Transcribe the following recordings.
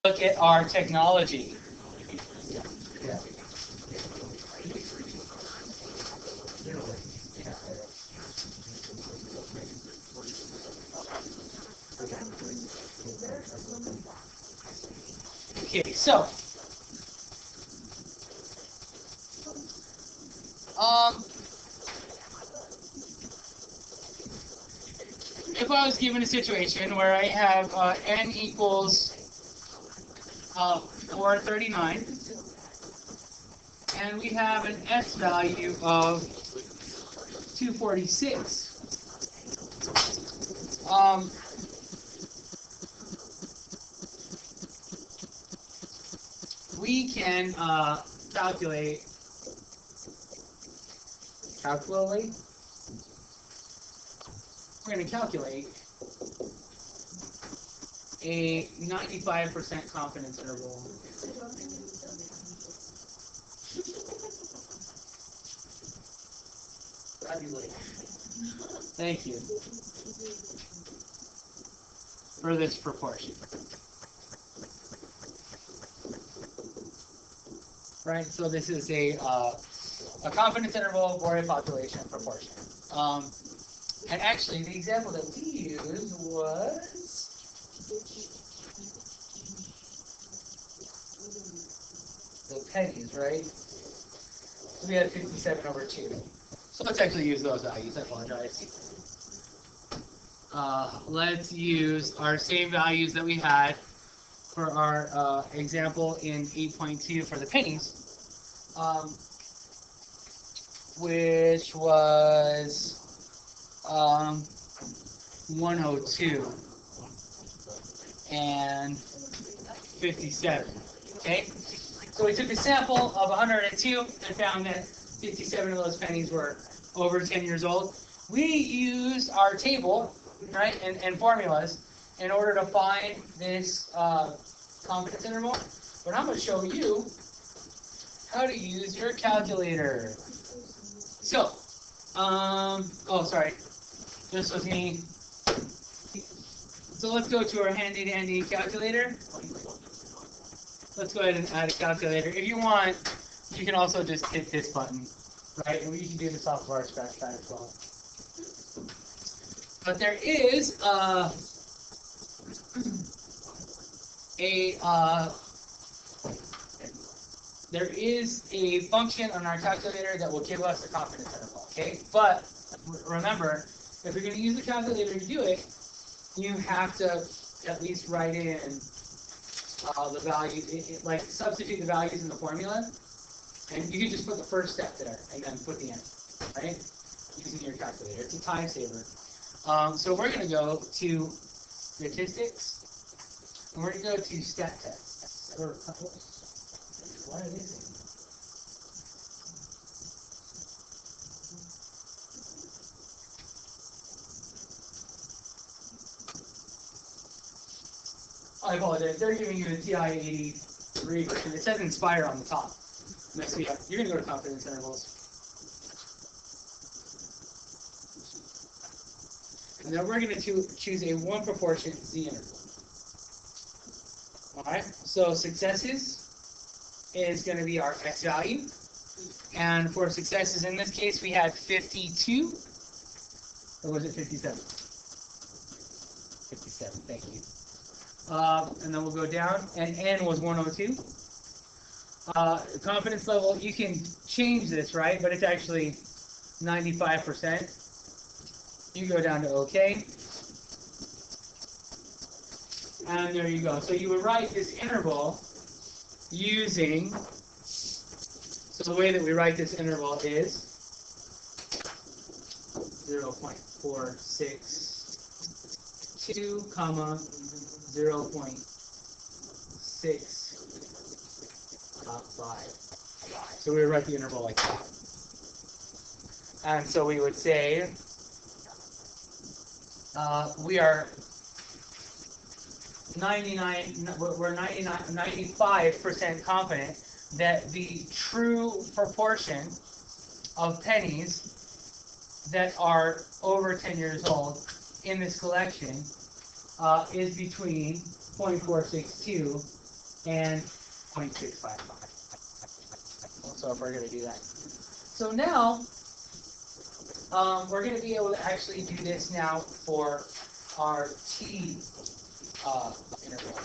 Look at our technology. Yeah. Okay, so if I was given a situation where I have n equals 439, and we have an S value of 246. We can calculate. We're going to calculate a 95% confidence interval. Thank you for this proportion. Right, so this is a confidence interval for a population proportion. And actually, the example that we used was the pennies, right? So we had 57 over 2. So let's actually use those values. I apologize. Let's use our same values that we had for our example in 8.2 for the pennies, which was 102 and 57. Okay, so we took a sample of 102 and found that 57 of those pennies were over 10 years old. We used our table, right, and formulas in order to find this confidence interval. But I'm going to show you how to use your calculator. So, oh, sorry. This was me. So let's go to our handy dandy calculator. Let's go ahead and add a calculator. If you want, you can also just hit this button, right? And we can do this off of our scratch pad as well. But there is a function on our calculator that will give us the confidence interval. Okay, but remember, if you're going to use the calculator to do it, you have to at least write in the value, like substitute the values in the formula, and you can just put the first step there and then put the end, right? Using your calculator, it's a time saver. So we're going to go to statistics, and we're going to go to stat tests. What are these things? I apologize. They're giving you the TI-83 version. It says Inspire on the top. Next week, you're going to go to confidence intervals. And then we're going to choose a one proportion Z interval. All right. So successes is going to be our X value. And for successes in this case, we had 52. Or was it 57? 57. Thank you. And then we'll go down, and N was 102. Confidence level, you can change this, right? But it's actually 95%. You go down to OK. And there you go. So you would write this interval using, so the way that we write this interval is 0.462, comma, 0.655. So we would write the interval like that. And so we would say we are 95% confident that the true proportion of pennies that are over 10 years old in this collection is between 0.462 and 0.655. So if we're going to do that. So now, we're going to be able to actually do this now for our t interval.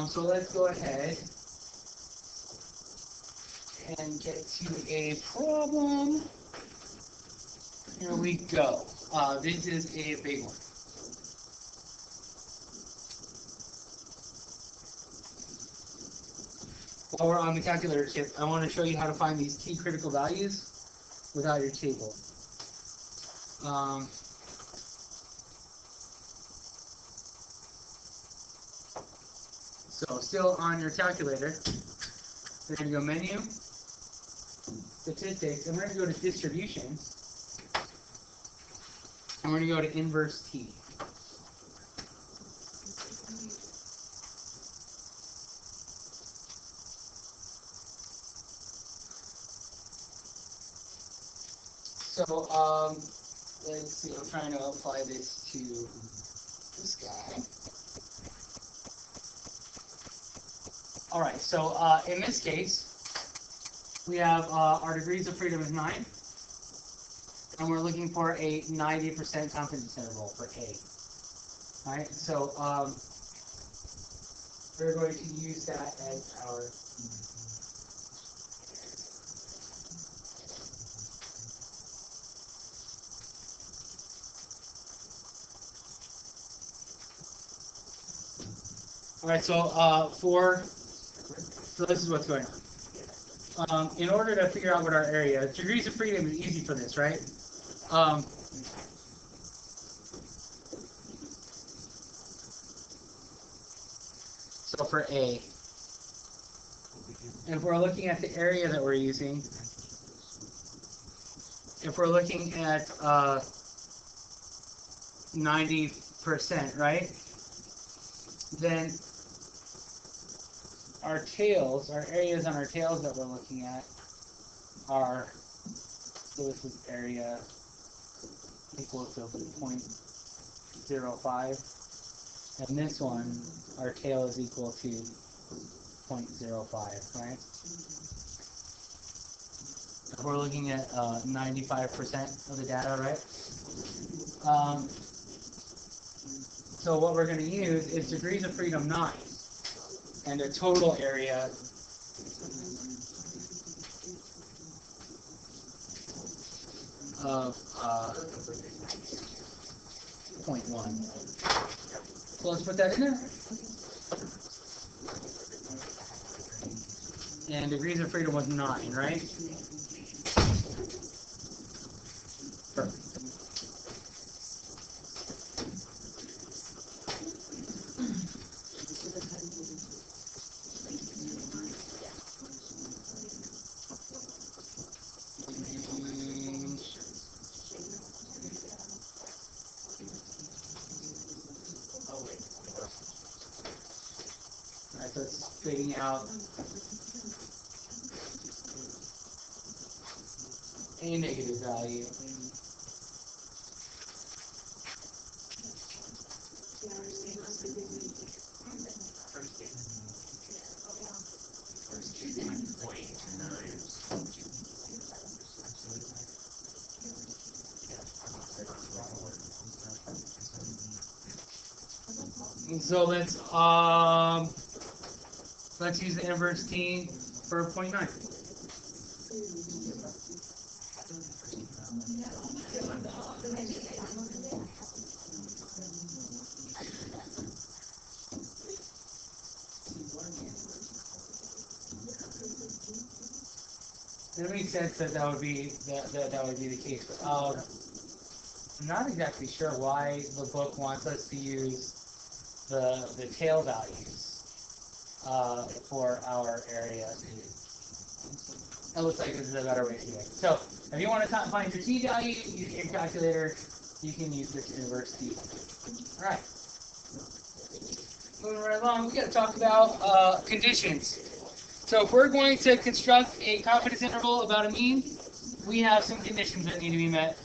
So let's go ahead and get to a problem. Here we go. This is a big one. While we're on the calculator kit, I want to show you how to find these key critical values without your table. So still on your calculator, we're going to go menu, statistics, and we're going to go to distributions, and we're going to go to inverse t. So let's see, I'm trying to apply this to this guy. All right, so in this case, we have our degrees of freedom is 9, and we're looking for a 90% confidence interval for A. All right, so we're going to use that as our all right, so so this is what's going on. In order to figure out what our area, degrees of freedom is easy for this, right? So for A, and if we're looking at the area that we're using, if we're looking at 90%, right? Then our tails, our areas on our tails that we're looking at are, so this is area equal to 0.05, and this one, our tail is equal to 0.05, right? If we're looking at 95% of the data, right? So what we're going to use is degrees of freedom 9, and a total area of 0.1. So let's put that in there. And degrees of freedom was 9, right? Perfect. Alright, so it's spitting out a negative value. And so let's use the inverse t for 0.9. It makes sense that would be that would be the case, but I'm not exactly sure why the book wants us to use the tail values for our area. It looks like this is a better way to do it. So if you want to find your t value, use your calculator. You can use this inverse t. All right. moving right along, we got to talk about conditions. So if we're going to construct a confidence interval about a mean, we have some conditions that need to be met.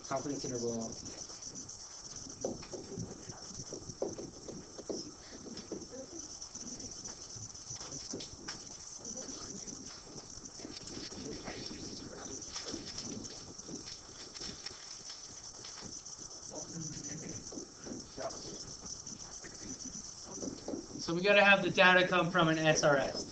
Confidence interval. So we got to have the data come from an SRS.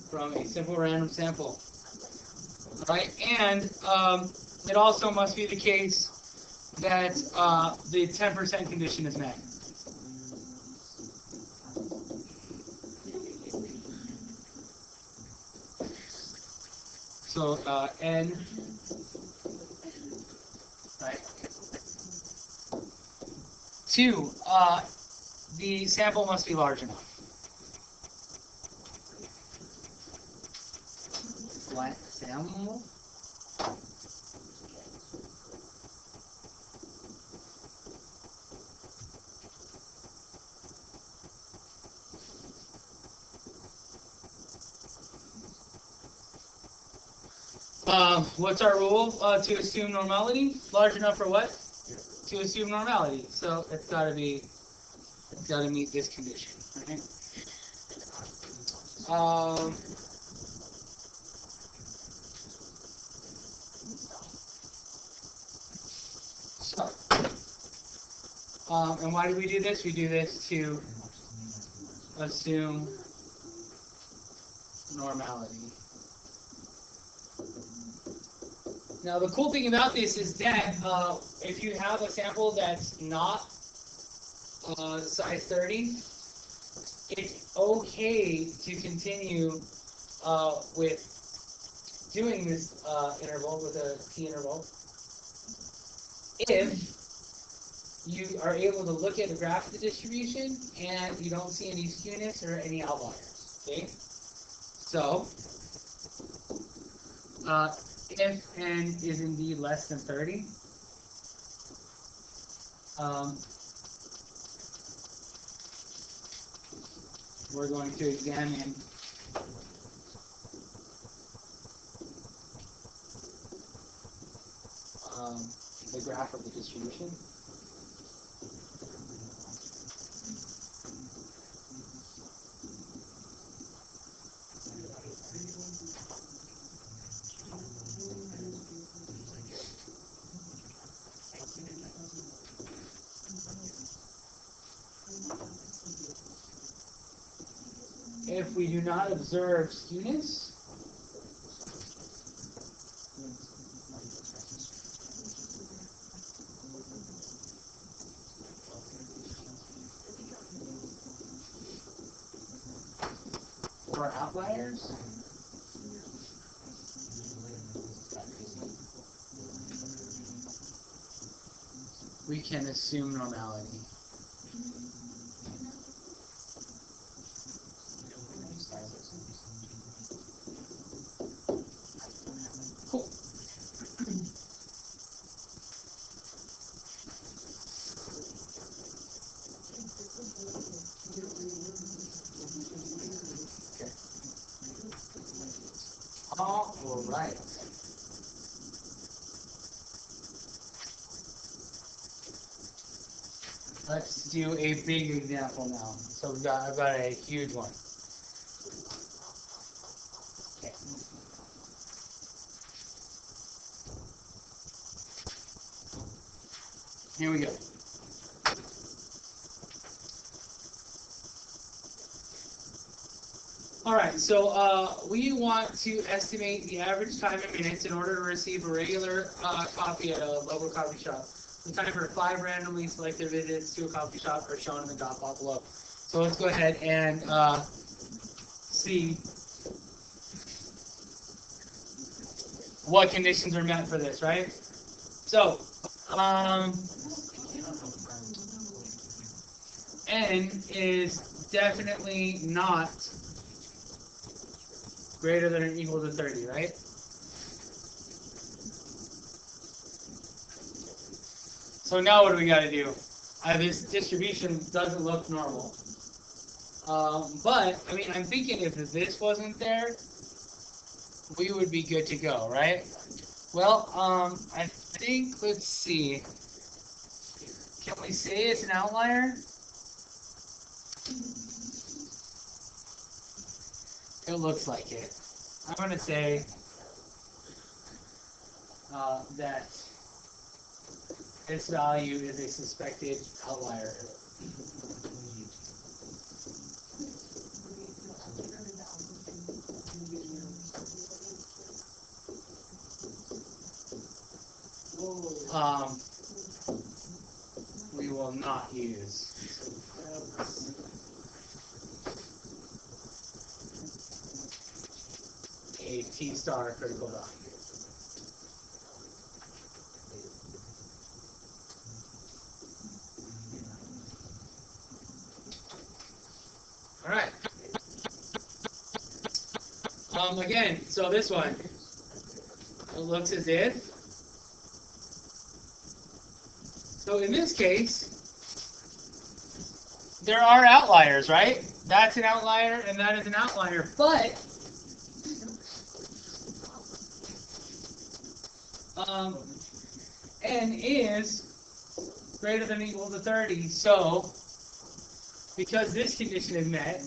From a simple random sample. Right? And it also must be the case that the 10% condition is met. So N, right? 2, the sample must be large enough. What sample? What's our rule to assume normality? Large enough for what? To assume normality. So it's got to meet this condition. Right? And why do we do this? We do this to assume normality. Now the cool thing about this is that if you have a sample that's not size 30, it's okay to continue with doing this interval with a t-interval if you are able to look at the graph of the distribution and you don't see any skewness or any outliers. Okay, so if n is indeed less than 30, we're going to examine the graph of the distribution. If we do not observe skewness, or outliers, we can assume normality. Cool. All right. Let's do a big example now. So I've got a huge one. Okay. Here we go. All right, so we want to estimate the average time in minutes in order to receive a regular coffee at a local coffee shop. The time for 5 randomly selected visits to a coffee shop are shown in the dot plot below. So let's go ahead and see what conditions are met for this, right? So, n is definitely not greater than or equal to 30, right? So now what do we got to do? This distribution doesn't look normal. But, I mean, I'm thinking if this wasn't there, we would be good to go, right? Well, I think, let's see. Can we say it's an outlier? It looks like it. I'm going to say that this value is a suspected outlier. We will not use a T-star critical value. All right. Again, so this one, it looks as if. So in this case, there are outliers, right? That's an outlier, and that is an outlier. But n is greater than or equal to 30. So because this condition is met,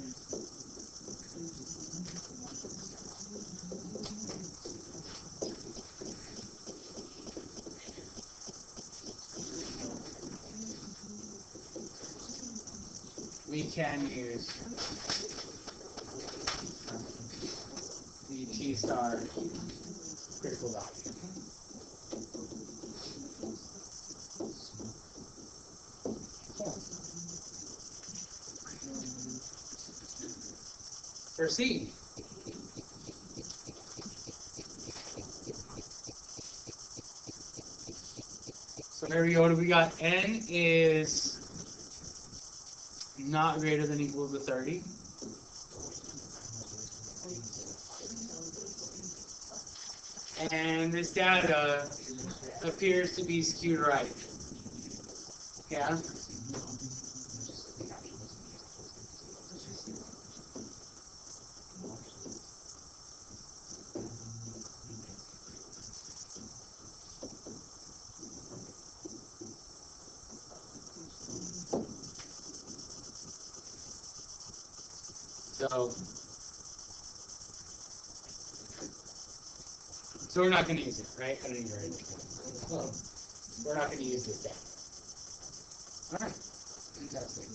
we can use the T-star critical value. For C. So there we go. What do we got? N is not greater than or equal to 30. And this data appears to be skewed right. Yeah? So we're not going to use it, right? I don't even write it. Well, we're not going to use this data. All right. Fantastic.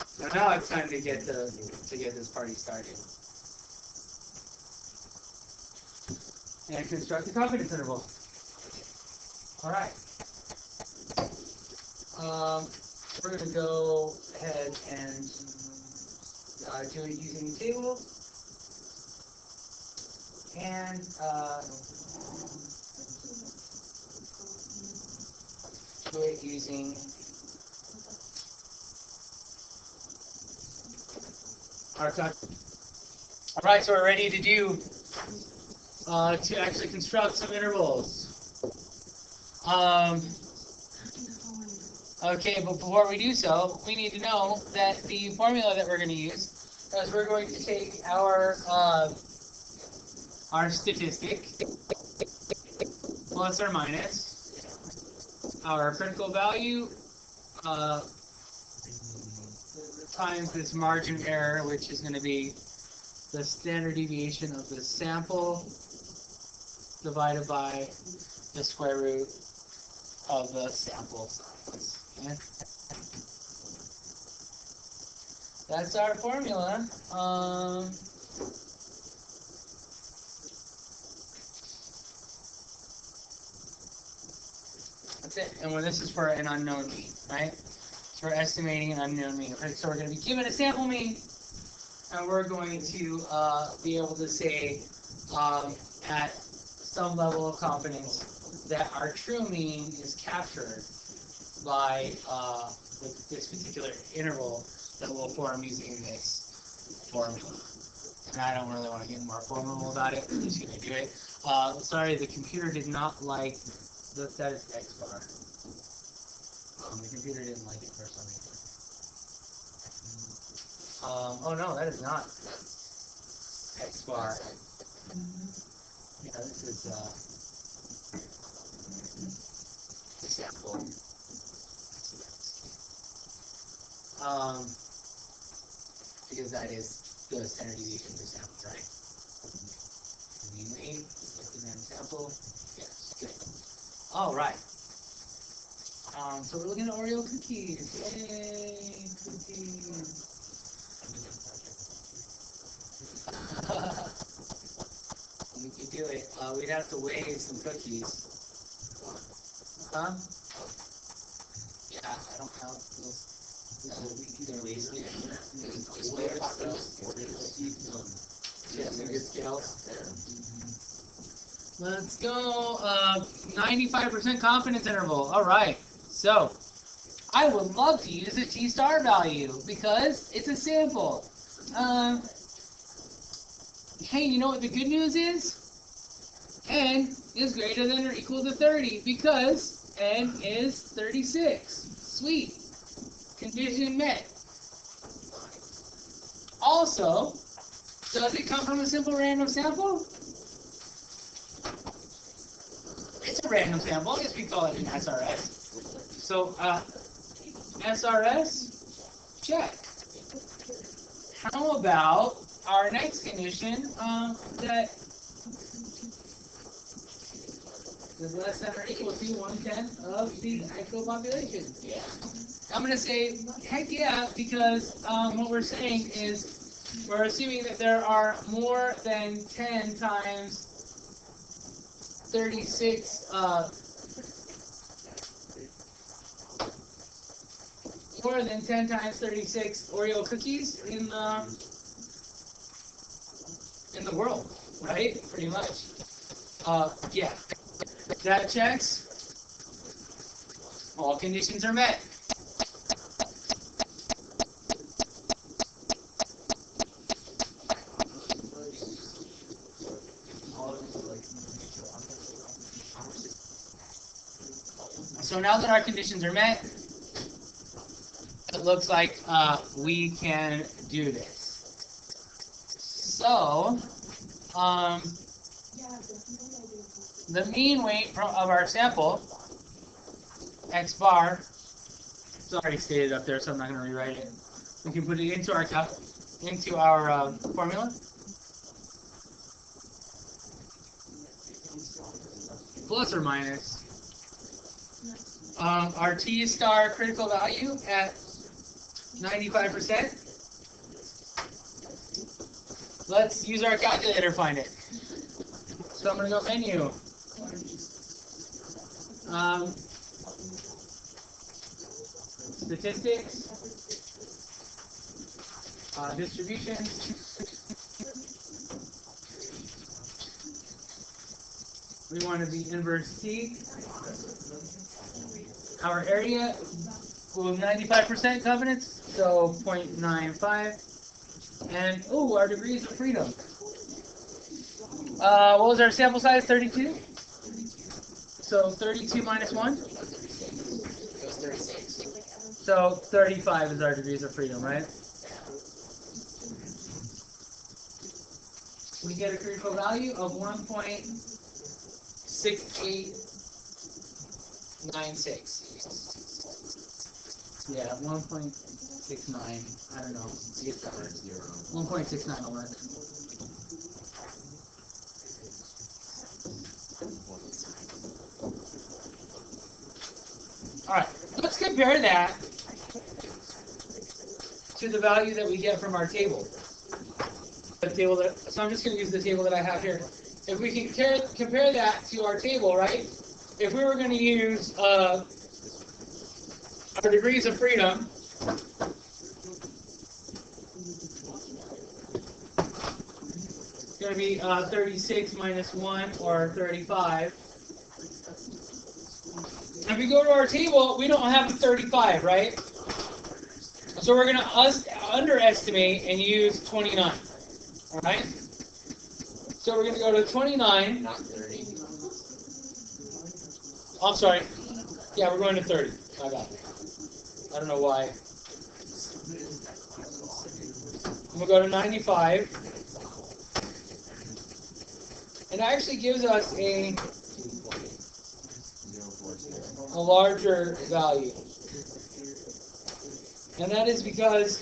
So now it's time to get this party started. And construct the confidence interval. All right. We're going to go ahead and do it using the table. And do it using our calculator. All right, so we're ready to do to actually construct some intervals. Okay, but before we do so, we need to know that the formula that we're going to use is we're going to take our statistic plus or minus our critical value times this margin error, which is going to be the standard deviation of the sample divided by the square root of the sample size. Okay? That's our formula. That's it. And when this is for an unknown mean, right? So we're estimating an unknown mean. Okay? So we're going to be given a sample mean, and we're going to be able to say at some level of confidence that our true mean is captured by this particular interval that we'll form using this formula. And I don't really want to get more formal about it. I'm just going to do it. Sorry, the computer did not like that is X bar. The computer didn't like it for some reason. Oh no, that is not X bar. Yeah, this is sample. Because that is the standard deviation for samples, right? Mean weight, sample. Yes, good. All right. So we're looking at Oreo cookies. Yay, cookies. We could do it. We'd have to weigh some cookies. Huh? Yeah, I don't have those. They're lazy. Let's go. 95% confidence interval. All right. So I would love to use a T-star value because it's a sample. Hey, you know what the good news is? N is greater than or equal to 30 because N is 36. Sweet. Condition met. Also, does it come from a simple random sample? It's a random sample. I guess we call it an SRS. So, SRS, check. How about our next condition that is less than or equal to 1/10 of the actual population? Yeah. I'm going to say, heck yeah, because what we're saying is we're assuming that there are more than 10 times 36 more than 10 times 36 Oreo cookies in the world, right? Pretty much. Yeah, that checks. All conditions are met. So now that our conditions are met, it looks like we can do this. So, the mean weight of our sample, X bar, it's already stated up there, so I'm not going to rewrite it. We can put it into our formula. Plus or minus. Our T star critical value at 95%. Let's use our calculator to find it. So I'm going to go menu. Statistics. Distribution. We want to be inverse T. Our area will 95% confidence, so 0.95. And, our degrees of freedom. What was our sample size? 32? So 32 minus 1? So 35 is our degrees of freedom, right? We get a critical value of 1.6896. Yeah, 1.69. I don't know. 1.69 will work. All right, let's compare that to the value that we get from our table. So I'm just going to use the table that I have here. If we can compare that to our table, right? If we were going to use our degrees of freedom, going to be 36 minus 1, or 35. If we go to our table, we don't have a 35, right? So we're going to underestimate and use 29. All right? So we're going to go to 29. Not 30. I'm sorry. Yeah, we're going to 30. I got it. I don't know why. We'll go to 95. And it actually gives us a larger value. And that is because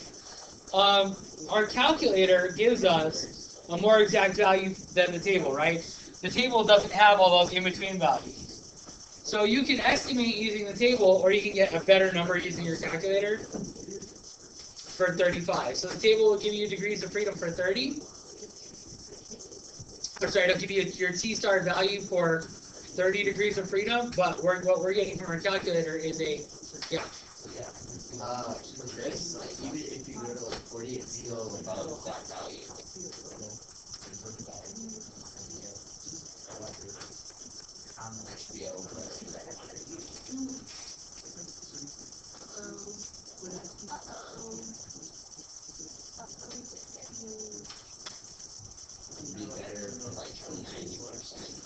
our calculator gives us a more exact value than the table, right? The table doesn't have all those in-between values. So you can estimate using the table, or you can get a better number using your calculator for 35. So the table will give you degrees of freedom for 30. Or sorry, it'll give you your T-star value for 30 degrees of freedom, but what we're getting from our calculator is a, yeah. For this, like, even if you go to like 40, it's still above that value. That should be over. It'd be better for like 90%.